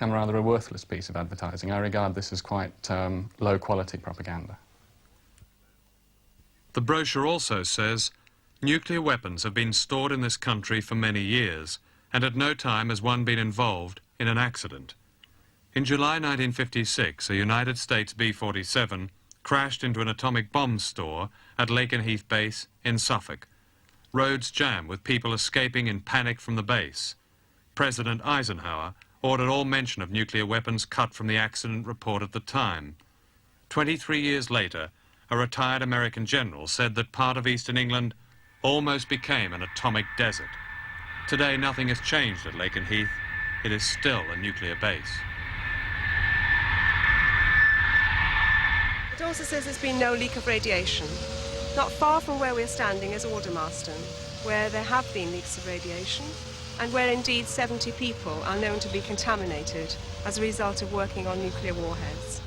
Rather a worthless piece of advertising. I regard this as quite low-quality propaganda. The brochure also says nuclear weapons have been stored in this country for many years, and at no time has one been involved in an accident. In July 1956, a United States B-47 crashed into an atomic bomb store at Lakenheath Base in Suffolk. Roads jammed with people escaping in panic from the base. President Eisenhower ordered all mention of nuclear weapons cut from the accident report at the time. 23 years later, a retired American general said that part of eastern England almost became an atomic desert. Today, nothing has changed at Lakenheath. It is still a nuclear base. It also says there's been no leak of radiation. Not far from where we're standing is Aldermaston, where there have been leaks of radiation, and where indeed 70 people are known to be contaminated as a result of working on nuclear warheads.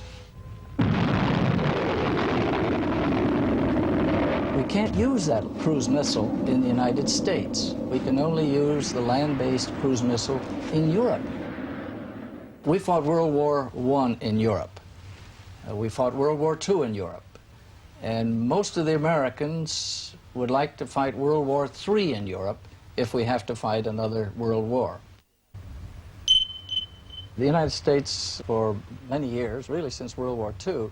We can't use that cruise missile in the United States. We can only use the land-based cruise missile in Europe. We fought World War I in Europe. We fought World War II in Europe. And most of the Americans would like to fight World War III in Europe if we have to fight another world war. The United States, for many years, really since World War II,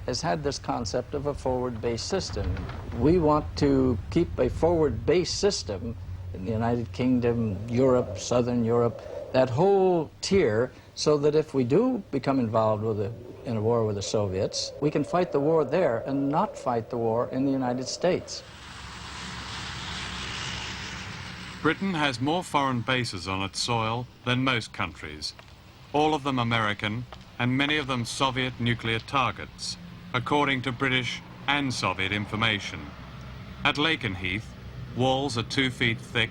has had this concept of a forward-based system. We want to keep a forward-based system in the United Kingdom, Europe, Southern Europe, that whole tier, so that if we do become involved in a war with the Soviets, we can fight the war there and not fight the war in the United States. Britain has more foreign bases on its soil than most countries, all of them American and many of them Soviet nuclear targets, according to British and Soviet information. At Lakenheath, walls are 2 feet thick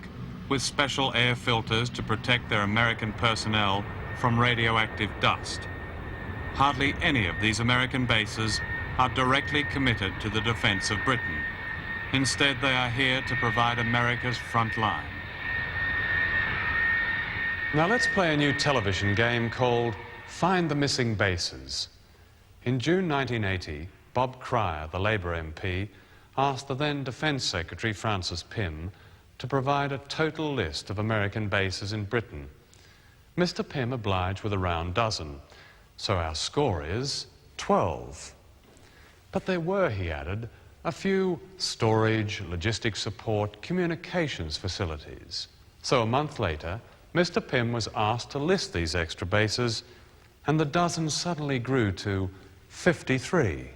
with special air filters to protect their American personnel from radioactive dust. Hardly any of these American bases are directly committed to the defense of Britain. Instead, they are here to provide America's front line. Now let's play a new television game called Find the Missing Bases. In June 1980, Bob Cryer, the Labour MP, asked the then Defence Secretary Francis Pym to provide a total list of American bases in Britain. Mr. Pym obliged with a round dozen, so our score is 12. But there were, he added, a few storage, logistics support, communications facilities. So a month later, Mr. Pym was asked to list these extra bases, and the dozen suddenly grew to 53.